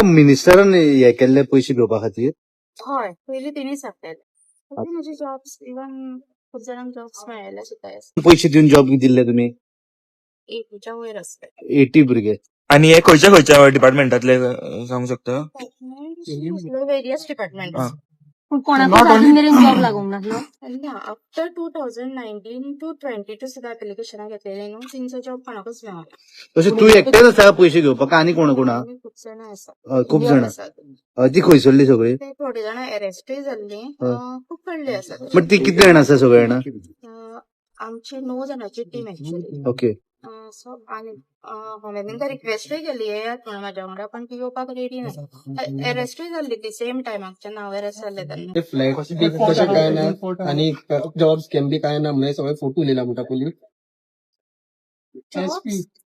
मिनिस्टरान हे केल्ले पैसे घेवपा खातीर? हय, पयलीं तेणी सांगलेले. म्हणजे जॉब्स इवन खूप जाणांक जॉब्स मेळ्ळे सुद्दां आसा. पैसे दिवन जॉब दिल्ले तुमी? 80च्या वयर आसता. 80 भुरगे. आणि हे खंयच्या डिपार्टमेंटातले सांगू शकता? Various department. कोणाको अजून मेरेन जॉब लागूंक नासलो? ना आफ्टर 2019 to 22 सुद्दां एप्लिकेशनां घेतलेली न्हू, तिंचो जॉब कोणाकूच मेळना. तशें तूं एकटेच आसा पैसे घेवपाक आनी कोण कोण आहा? खूप जाणां आसा. खूप जाणां. ती खंयसरली सगळी? ते थोडी जाणां अरेस्टूय जाल्ली, खूप कडली आसात. बट ती कितले जाणां आसा सगळे जाणां? आमची 9 जाणांची टीम एक्चुअली. ओके. सो आनी हांवें तांकां रिक्वेस्टूय केली येयात म्हणून म्हाज्या वांगडा, पण ती येवपाक रेडी ना. अरेस्टूय जाल्ली ती सेम टायमाक जेन्ना हांव अरेस्ट जाल्ले तेन्ना. ते फ्लॅट बी तशें काय ना आणि जॉब स्कॅम बी काय ना म्हणजे सगळे फोटो लिहिला म्हणटा पोलीस.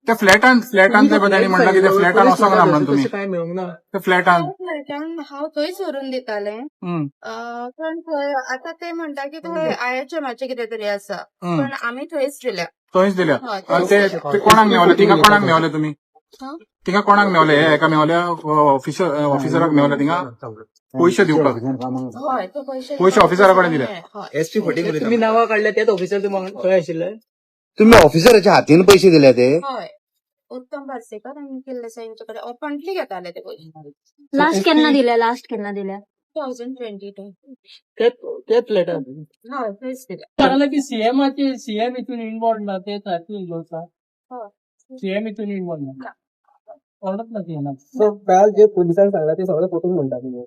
त्या फ्लॅटान ते बद्दल म्हणला की त्या फ्लॅटान वचोंक ना म्हणून तुम्ही काय मेळूंक ना. त्या फ्लॅटान हांव थंयच व्हरून दितालें, पण थंय आतां ते म्हणटा की थंय IHMचे कितें तरी आसा, पण आमी थंयच दिल्या. थंयच दिल्या. ते कोणाक मेवले? तिंगा कोणाक मेवले तुम्ही? तिंगा कोणाक मेवले? हे एका मेवल्या ऑफिसराक मेवले तिंगा पैसे दिवपाक? हय, तो पैसे ऑफिसरा कडेन दिले. SP 40 तुम्ही नावा काढले तेच ऑफिसर तुम्ही खंय आशिल्ले? तुम्ही ऑफिसराच्या हातीन पैसे दिले ते? हय, उत्तम बारसेकर आनी किल्ले यांचे कडेन ओपनली घेताले ते पयलीं. लास्ट केन्ना दिल्या? 2022. ते फ्लॅटान हय, थंयच दिल्या. सांगला की सीएम हितून इन्वॉल्व ना ते सारखी गोष्ट. सीएम हितून इन्वॉल्व ना. कळत ना की ना. सो काल जे पोलिसांनी सांगला ते सगळे खोटून म्हणटा तुम्ही.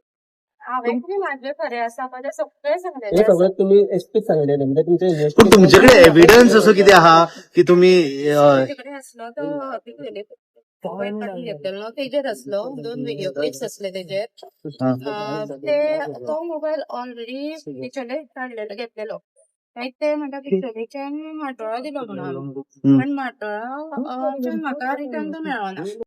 हांवें कितें म्हाजे खरें आसा पळय तें सगळें हे सांगलेलें सगळं तुम्ही एसपीक सांगलेले म्हणजे तुमचे पण तुमच्याकडे एव्हिडन्स असो कितें आहा की तुम्ही तिकडे आसलो तो घेतलेलो तेजेर आसलो 2 व्हिडिओ क्लिप्स आसले तेजेर. तो मोबायल ऑलरेडी तेचेले काडलेलो घेतलेलो. ते म्हणटा पिक्चरीच्यान माटोळा दिलो म्हणून, पण माटोळा म्हाका रिटर्न तो मेळना.